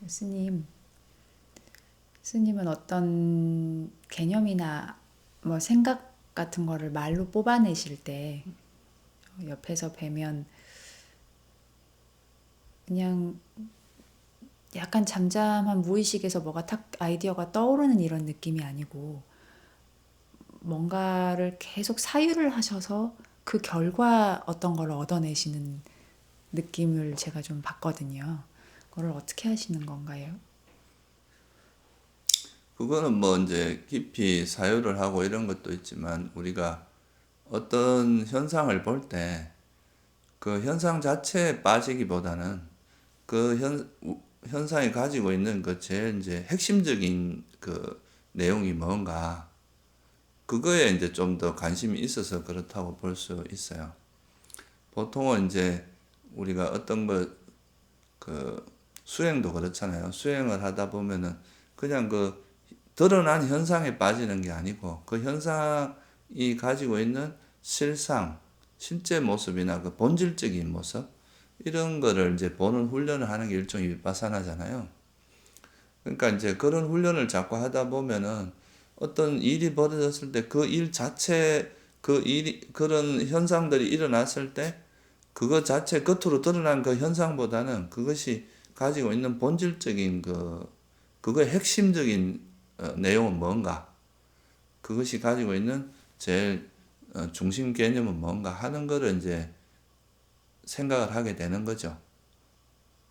스님, 스님은 어떤 개념이나 뭐 생각 같은 거를 말로 뽑아내실 때 옆에서 뵈면 그냥 약간 잠잠한 무의식에서 뭐가 탁 아이디어가 떠오르는 이런 느낌이 아니고 뭔가를 계속 사유를 하셔서 그 결과 어떤 걸 얻어내시는 느낌을 제가 좀 받거든요. 그걸 어떻게 하시는 건가요? 그거는 뭐 이제 깊이 사유를 하고 이런 것도 있지만 우리가 어떤 현상을 볼 때 그 현상 자체에 빠지기보다는 그 현상이 가지고 있는 그 제일 이제 핵심적인 그 내용이 뭔가 그거에 이제 좀 더 관심이 있어서 그렇다고 볼 수 있어요. 보통은 이제 우리가 어떤 그 수행도 그렇잖아요. 수행을 하다 보면은 그냥 그 드러난 현상에 빠지는 게 아니고 그 현상이 가지고 있는 실상, 실제 모습이나 그 본질적인 모습 이런 거를 이제 보는 훈련을 하는 게 일종의 윗바사나잖아요. 그러니까 이제 그런 훈련을 자꾸 하다 보면은 어떤 일이 벌어졌을 때 그 일 자체 그 일이 그런 현상들이 일어났을 때 그것 자체 겉으로 드러난 그 현상보다는 그것이 가지고 있는 본질적인 그거의 핵심적인 내용은 뭔가 그것이 가지고 있는 제일 중심 개념은 뭔가 하는 거를 이제 생각을 하게 되는 거죠.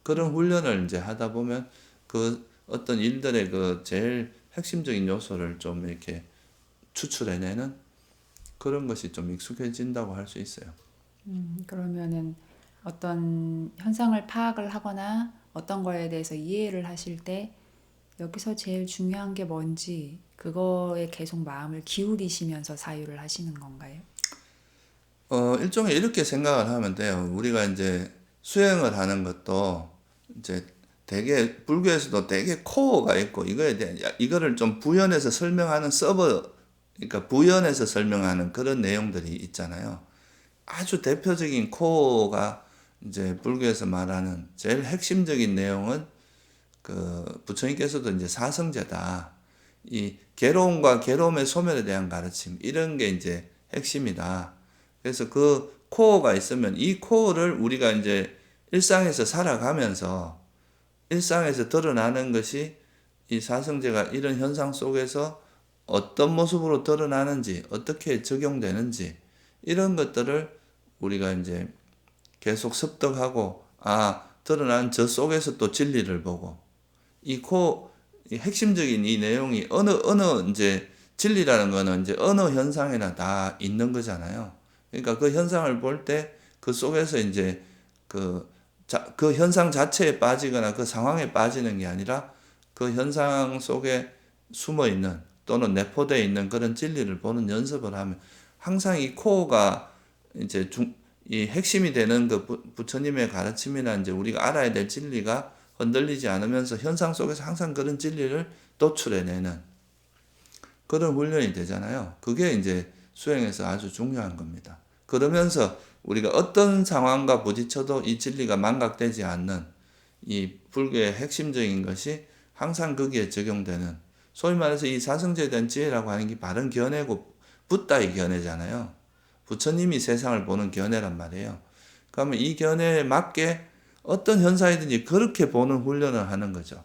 그런 훈련을 이제 하다 보면 그 어떤 일들의 그 제일 핵심적인 요소를 좀 이렇게 추출해내는 그런 것이 좀 익숙해진다고 할 수 있어요. 그러면은 어떤 현상을 파악을 하거나 어떤 거에 대해서 이해를 하실 때 여기서 제일 중요한 게 뭔지 그거에 계속 마음을 기울이시면서 사유를 하시는 건가요? 일종의 이렇게 생각을 하면 돼요. 우리가 이제 수행을 하는 것도 이제 되게 불교에서도 되게 코어가 있고 이거에 대한 이거를 좀 부연해서 설명하는 그러니까 부연해서 설명하는 그런 내용들이 있잖아요. 아주 대표적인 코어가 이제 불교에서 말하는 제일 핵심적인 내용은 그 부처님께서도 이제 사성제다. 이 괴로움과 괴로움의 소멸에 대한 가르침 이런 게 이제 핵심이다. 그래서 그 코어가 있으면 이 코어를 우리가 이제 일상에서 살아가면서 일상에서 드러나는 것이 이 사성제가 이런 현상 속에서 어떤 모습으로 드러나는지 어떻게 적용되는지 이런 것들을 우리가 이제 계속 습득하고 드러난 저 속에서 또 진리를 보고 이 핵심적인 이 내용이 어느 이제 진리라는 거는 이제 어느 현상에나 다 있는 거잖아요. 그러니까 그 현상을 볼 때 그 속에서 이제 그, 그 현상 자체에 빠지거나 그 상황에 빠지는 게 아니라 그 현상 속에 숨어 있는 또는 내포되어 있는 그런 진리를 보는 연습을 하면 항상 이 코어가 이제 이 핵심이 되는 그 부처님의 가르침이나 이제 우리가 알아야 될 진리가 흔들리지 않으면서 현상 속에서 항상 그런 진리를 도출해내는 그런 훈련이 되잖아요. 그게 이제 수행에서 아주 중요한 겁니다. 그러면서 우리가 어떤 상황과 부딪혀도 이 진리가 망각되지 않는 이 불교의 핵심적인 것이 항상 거기에 적용되는 소위 말해서 이 사성제에 대한 지혜라고 하는 게 바른 견해고 붓다의 견해잖아요. 부처님이 세상을 보는 견해란 말이에요. 그러면 이 견해에 맞게 어떤 현상이든지 그렇게 보는 훈련을 하는 거죠.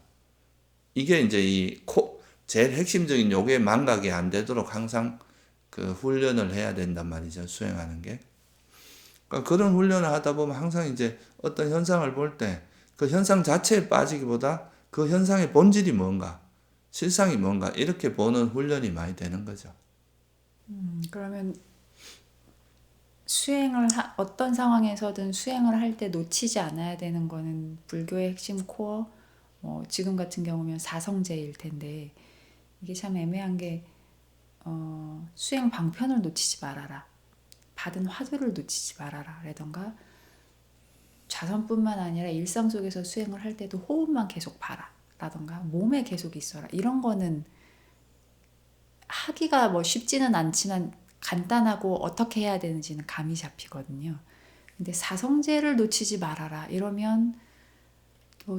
이게 이제 제일 핵심적인 요게 망각이 안 되도록 항상 그 훈련을 해야 된단 말이죠. 수행하는 게. 그러니까 그런 훈련을 하다 보면 항상 이제 어떤 현상을 볼 때 그 현상 자체에 빠지기보다 그 현상의 본질이 뭔가, 실상이 뭔가 이렇게 보는 훈련이 많이 되는 거죠. 그러면 어떤 상황에서든 수행을 할 때 놓치지 않아야 되는 거는 불교의 핵심 코어, 지금 같은 경우면 사성제일 텐데 이게 참 애매한 게 수행 방편을 놓치지 말아라. 받은 화두를 놓치지 말아라. 라던가 자선뿐만 아니라 일상 속에서 수행을 할 때도 호흡만 계속 봐라. 라던가 몸에 계속 있어라. 이런 거는 하기가 뭐 쉽지는 않지만 간단하고 어떻게 해야 되는지는 감이 잡히거든요. 근데 사성제를 놓치지 말아라. 이러면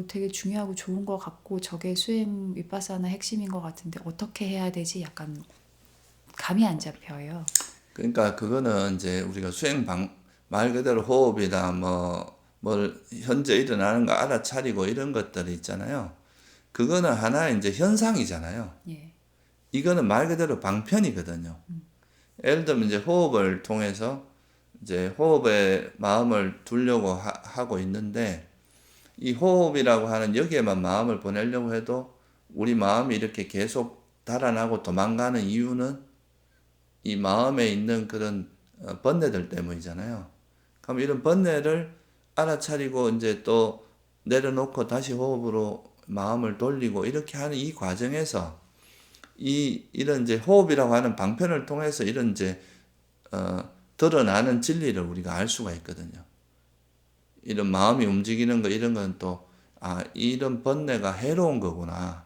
되게 중요하고 좋은 것 같고 저게 수행 위파사나 핵심인 것 같은데 어떻게 해야 되지? 약간 감이 안 잡혀요. 그러니까 그거는 이제 우리가 말 그대로 호흡이나 뭘 현재 일어나는 거 알아차리고 이런 것들이 있잖아요. 그거는 하나의 이제 현상이잖아요. 예. 이거는 말 그대로 방편이거든요. 예를 들면 이제 호흡을 통해서 이제 호흡에 마음을 두려고 하고 있는데 이 호흡이라고 하는 여기에만 마음을 보내려고 해도 우리 마음이 이렇게 계속 달아나고 도망가는 이유는 이 마음에 있는 그런 번뇌들 때문이잖아요. 그럼 이런 번뇌를 알아차리고 이제 또 내려놓고 다시 호흡으로 마음을 돌리고 이렇게 하는 이 과정에서 이런 이제 호흡이라고 하는 방편을 통해서 이런 이제 드러나는 진리를 우리가 알 수가 있거든요. 이런 마음이 움직이는 거 이런 건 또 이런 번뇌가 해로운 거구나.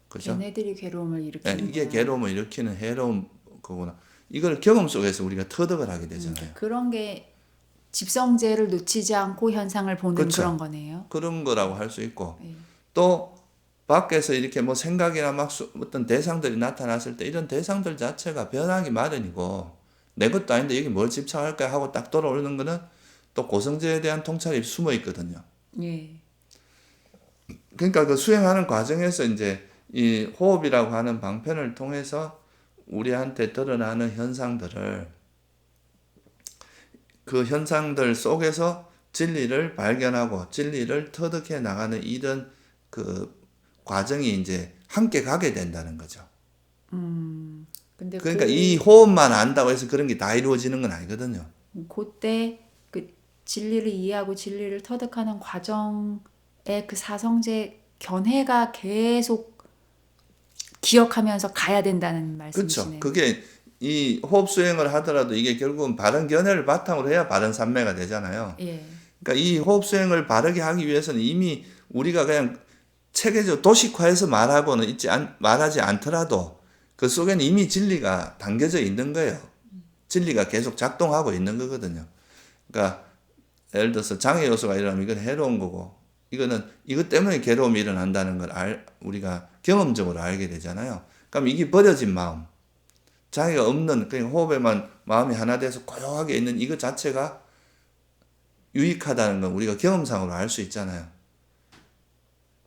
그죠? 걔네들이 괴로움을 네, 일으키는구나. 이게 괴로움을 일으키는 해로운 거구나. 이걸 경험 속에서 우리가 터득을 하게 되잖아요. 그런 게 집성제를 놓치지 않고 현상을 보는 그렇죠. 그런 거네요. 그런 거라고 할 수 있고 예. 또 밖에서 이렇게 뭐 생각이나 막 어떤 대상들이 나타났을 때 이런 대상들 자체가 변하기 마련이고 내 것도 아닌데 여기 뭘 집착할까 하고 딱 돌아오는 거는 또 고성제에 대한 통찰이 숨어 있거든요. 예. 그러니까 그 수행하는 과정에서 이제 이 호흡이라고 하는 방편을 통해서 우리한테 드러나는 현상들을 그 현상들 속에서 진리를 발견하고 진리를 터득해 나가는 이런 그 과정이 이제 함께 가게 된다는 거죠. 근데 그러니까 이 호흡만 안다고 해서 그런 게 다 이루어지는 건 아니거든요. 그때 그 진리를 이해하고 진리를 터득하는 과정에 그 사성제 견해가 계속 기억하면서 가야 된다는 그렇죠. 말씀이시네요. 그게 이 호흡 수행을 하더라도 이게 결국은 바른 견해를 바탕으로 해야 바른 삼매가 되잖아요. 예. 그러니까 이 호흡 수행을 바르게 하기 위해서는 이미 우리가 그냥 체계적 도식화해서 말하지 않더라도 그 속에는 이미 진리가 담겨져 있는 거예요. 진리가 계속 작동하고 있는 거거든요. 그러니까 예를 들어서 장애 요소가 일어나면 이건 해로운 거고 이거는 이것 때문에 괴로움이 일어난다는 걸 우리가 경험적으로 알게 되잖아요. 그럼 이게 버려진 마음, 장애가 없는 그냥 호흡에만 마음이 하나 돼서 고요하게 있는 이것 자체가 유익하다는 건 우리가 경험상으로 알 수 있잖아요.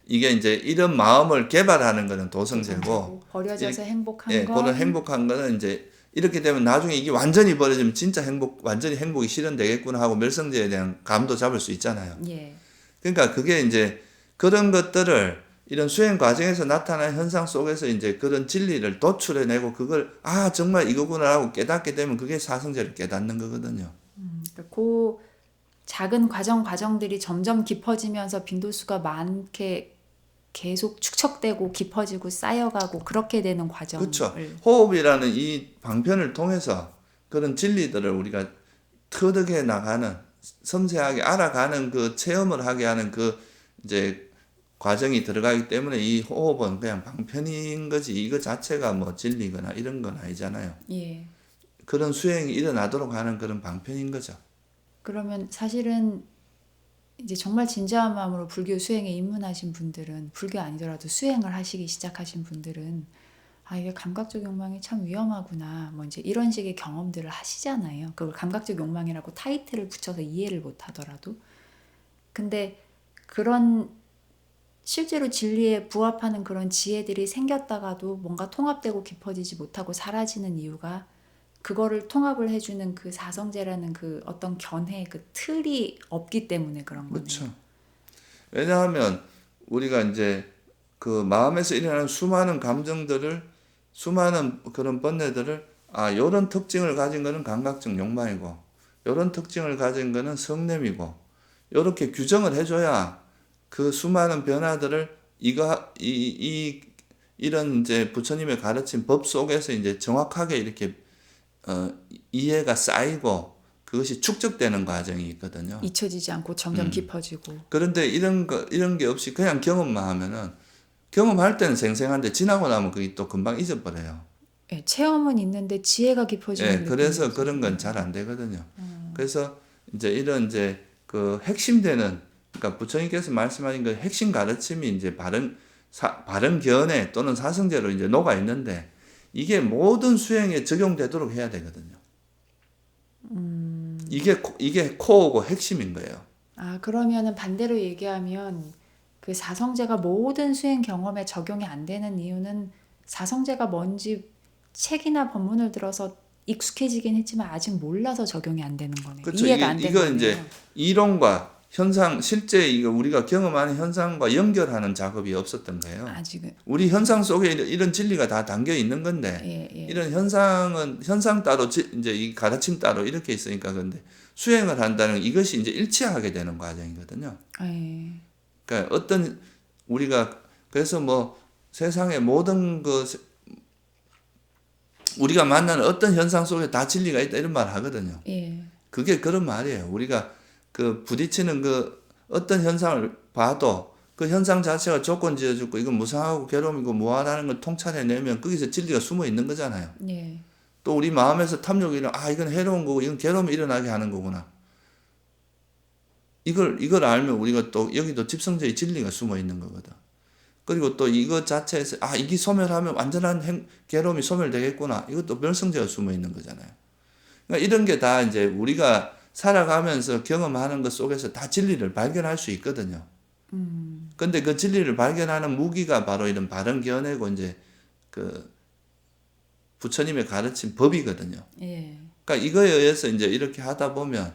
이게 이제 이런 마음을 개발하는 거는 도성제고 버려져서 행복한 예, 건 그런 행복한 거는 이제 이렇게 되면 나중에 이게 완전히 버려지면 진짜 완전히 행복이 실현되겠구나 하고 멸성제에 대한 감도 잡을 수 있잖아요. 예. 그러니까 그게 이제 그런 것들을 이런 수행 과정에서 나타나는 현상 속에서 이제 그런 진리를 도출해내고 그걸 정말 이거구나 하고 깨닫게 되면 그게 사성제를 깨닫는 거거든요. 그 작은 과정들이 점점 깊어지면서 빈도수가 많게 계속 축적되고 깊어지고 쌓여가고 그렇게 되는 과정을 그렇죠. 호흡이라는 이 방편을 통해서 그런 진리들을 우리가 터득해 나가는 섬세하게 알아가는 그 체험을 하게 하는 그 이제 과정이 들어가기 때문에 이 호흡은 그냥 방편인 거지 이거 자체가 뭐 진리거나 이런 건 아니잖아요. 예. 그런 수행이 일어나도록 하는 그런 방편인 거죠. 그러면 사실은 이제 정말 진지한 마음으로 불교 수행에 입문하신 분들은 불교 아니더라도 수행을 하시기 시작하신 분들은 이게 감각적 욕망이 참 위험하구나 뭐 이제 이런 식의 경험들을 하시잖아요. 그걸 감각적 욕망이라고 타이틀을 붙여서 이해를 못 하더라도 근데 그런 실제로 진리에 부합하는 그런 지혜들이 생겼다가도 뭔가 통합되고 깊어지지 못하고 사라지는 이유가 그거를 통합을 해주는 그 사성제라는 그 어떤 견해 그 틀이 없기 때문에 그런 거네요. 그렇죠. 왜냐하면 우리가 이제 그 마음에서 일어나는 수많은 감정들을 수많은 그런 번뇌들을 요런 특징을 가진 거는 감각적 욕망이고 요런 특징을 가진 거는 성냄이고 요렇게 규정을 해줘야 그 수많은 변화들을 이런 이제 부처님의 가르친 법 속에서 이제 정확하게 이렇게 이해가 쌓이고 그것이 축적되는 과정이 있거든요. 잊혀지지 않고 점점 깊어지고. 그런데 이런 게 없이 그냥 경험만 하면은 경험할 때는 생생한데 지나고 나면 그게 또 금방 잊어버려요. 예, 체험은 있는데 지혜가 깊어지는 느낌이 그래서 없어요. 그런 건 잘 안 되거든요. 그래서 이제 이런 이제 그 핵심되는 그러니까 부처님께서 말씀하신 그 핵심 가르침이 이제 바른 견해 또는 사성제로 이제 녹아 있는데 이게 모든 수행에 적용되도록 해야 되거든요. 이게 코어고 핵심인 거예요. 아, 그러면은 반대로 얘기하면 그 사성제가 모든 수행 경험에 적용이 안 되는 이유는 사성제가 뭔지 책이나 법문을 들어서 익숙해지긴 했지만 아직 몰라서 적용이 안 되는 거네요. 그렇죠. 이해가 안 된 이거 거네요. 이제 이론과 현상, 실제 이거 우리가 경험하는 현상과 연결하는 작업이 없었던 거예요. 아직은. 우리 현상 속에 이런 진리가 다 담겨 있는 건데 예. 이런 현상은 현상 따로 이제 이 가르침 따로 이렇게 있으니까 근데 수행을 한다는 이것이 이제 일치하게 되는 과정이거든요. 예. 그러니까 우리가 그래서 뭐 세상의 모든 우리가 만나는 어떤 현상 속에 다 진리가 있다 이런 말 하거든요. 예. 그게 그런 말이에요. 우리가 그 부딪히는 그 어떤 현상을 봐도 그 현상 자체가 조건 지어주고 이건 무상하고 괴로움이고 무한하는 걸 통찰해내면 거기서 진리가 숨어 있는 거잖아요. 예. 또 우리 마음에서 탐욕이 이건 해로운 거고 이건 괴로움이 일어나게 하는 거구나. 이걸 알면 우리가 또 여기도 집성제의 진리가 숨어 있는 거거든. 그리고 또 이것 자체에서 이게 소멸하면 완전한 괴로움이 소멸되겠구나. 이것도 멸성제가 숨어 있는 거잖아요. 그러니까 이런 게 다 이제 우리가 살아가면서 경험하는 것 속에서 다 진리를 발견할 수 있거든요. 근데 그 진리를 발견하는 무기가 바로 이런 바른 견해고 이제 그 부처님의 가르친 법이거든요. 예. 그러니까 이거에 의해서 이제 이렇게 하다 보면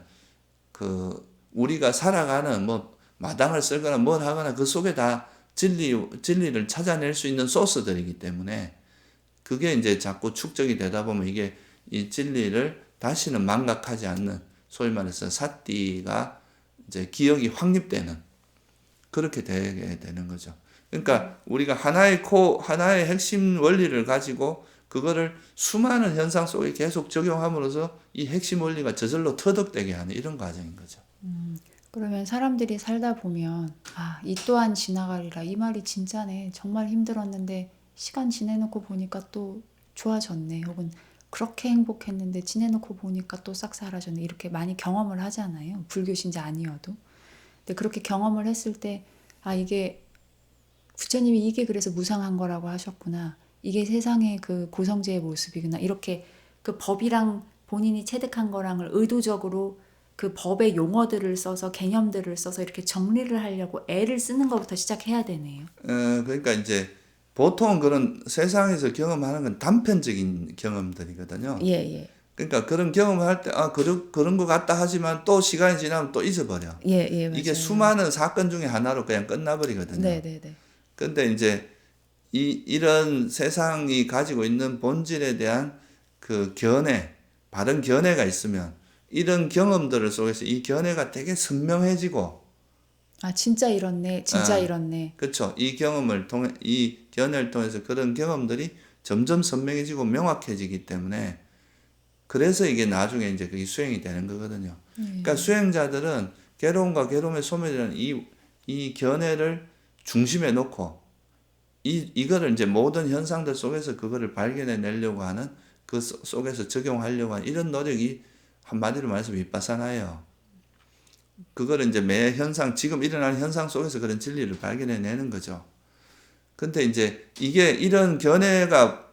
그 우리가 살아가는 뭐 마당을 쓸거나 뭘 하거나 그 속에 다 진리를 찾아낼 수 있는 소스들이기 때문에 그게 이제 자꾸 축적이 되다 보면 이게 이 진리를 다시는 망각하지 않는 소위 말해서 사띠가 이제 기억이 확립되는 그렇게 되게 되는 거죠. 그러니까 우리가 하나의 핵심 원리를 가지고 그거를 수많은 현상 속에 계속 적용함으로써 이 핵심 원리가 저절로 터득되게 하는 이런 과정인 거죠. 그러면 사람들이 살다 보면 이 또한 지나가리라. 이 말이 진짜네. 정말 힘들었는데 시간 지내놓고 보니까 또 좋아졌네. 혹은 그렇게 행복했는데 지내놓고 보니까 또 싹 사라졌네. 이렇게 많이 경험을 하잖아요. 불교 신자 아니어도. 근데 그렇게 경험을 했을 때 이게 부처님이 이게 그래서 무상한 거라고 하셨구나. 이게 세상의 그 고성제의 모습이구나. 이렇게 그 법이랑 본인이 체득한 거랑을 의도적으로 그 법의 용어들을 써서 개념들을 써서 이렇게 정리를 하려고 애를 쓰는 것부터 시작해야 되네요. 그러니까 이제 보통 그런 세상에서 경험하는 건 단편적인 경험들이거든요. 예. 그러니까 그런 경험을 할 때 그런 것 같다 하지만 또 시간이 지나면 또 잊어버려. 예, 맞아요. 이게 수많은 사건 중에 하나로 그냥 끝나버리거든요. 네. 근데 이제 이런 세상이 가지고 있는 본질에 대한 그 바른 견해가 있으면 이런 경험들을 속에서 이 견해가 되게 선명해지고 진짜 이렇네. 진짜 이렇네. 그렇죠. 이 견해를 통해서 그런 경험들이 점점 선명해지고 명확해지기 때문에 그래서 이게 나중에 이제 그게 수행이 되는 거거든요. 그러니까 수행자들은 괴로움과 괴로움의 소멸이라는 이 견해를 중심에 놓고 이거를 이제 모든 현상들 속에서 그거를 발견해 내려고 하는 그 속에서 적용하려고 하는 이런 노력이 한마디로 말해서 윗바사나예요. 그거를 이제 지금 일어나는 현상 속에서 그런 진리를 발견해 내는 거죠. 근데 이제 이게 이런 견해가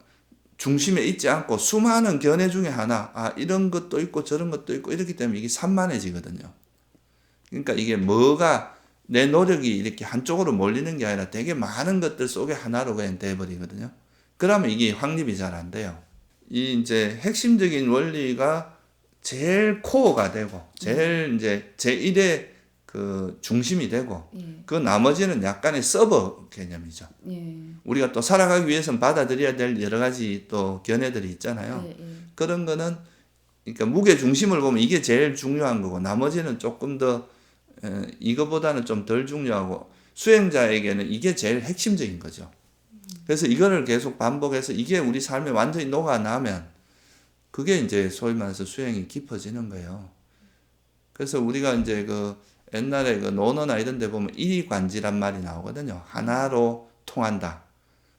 중심에 있지 않고 수많은 견해 중에 하나, 이런 것도 있고 저런 것도 있고 이렇기 때문에 이게 산만해지거든요. 그러니까 이게 내 노력이 이렇게 한쪽으로 몰리는 게 아니라 되게 많은 것들 속에 하나로 그냥 돼버리거든요. 그러면 이게 확립이 잘 안 돼요. 이 이제 핵심적인 원리가 제일 코어가 되고, 제일 이제 제1의 그 중심이 되고, 그 나머지는 약간의 서버 개념이죠. 우리가 또 살아가기 위해서는 받아들여야 될 여러 가지 또 견해들이 있잖아요. 그런 거는, 그러니까 무게 중심을 보면 이게 제일 중요한 거고, 나머지는 조금 더, 이거보다는 좀 덜 중요하고, 수행자에게는 이게 제일 핵심적인 거죠. 그래서 이거를 계속 반복해서 이게 우리 삶에 완전히 녹아나면, 그게 이제 소위 말해서 수행이 깊어지는 거예요. 그래서 우리가 이제 옛날에 논어나 이런 데 보면 이관지란 말이 나오거든요. 하나로 통한다.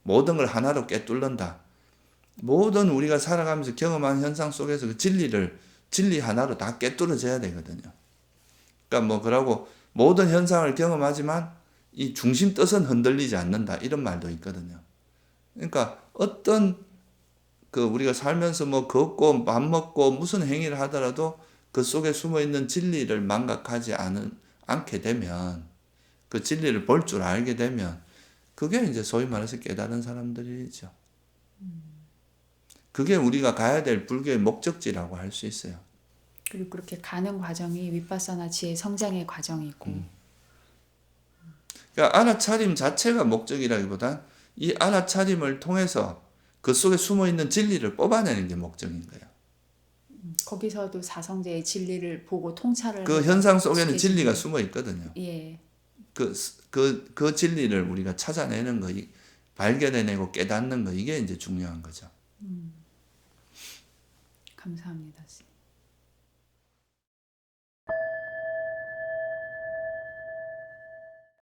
모든 걸 하나로 꿰뚫는다. 모든 우리가 살아가면서 경험한 현상 속에서 그 진리 하나로 다 꿰뚫어져야 되거든요. 그러니까 그러고 모든 현상을 경험하지만 이 중심 뜻은 흔들리지 않는다. 이런 말도 있거든요. 그러니까 어떤 우리가 살면서 뭐 걷고 밥 먹고 무슨 행위를 하더라도 그 속에 숨어 있는 진리를 망각하지 않게 되면, 그 진리를 볼 줄 알게 되면, 그게 이제 소위 말해서 깨달은 사람들이죠. 그게 우리가 가야 될 불교의 목적지라고 할 수 있어요. 그리고 그렇게 가는 과정이 위파사나 지혜 성장의 과정이고. 그러니까 알아차림 자체가 목적이라기보단 이 알아차림을 통해서 그 속에 숨어 있는 진리를 뽑아내는 게 목적인 거예요. 거기서도 사성제의 진리를 보고 통찰을 그 해서 현상 속에는 익숙해지는. 진리가 숨어 있거든요. 예, 그 진리를 우리가 찾아내는 거, 발견해내고 깨닫는 거, 이게 이제 중요한 거죠. 감사합니다.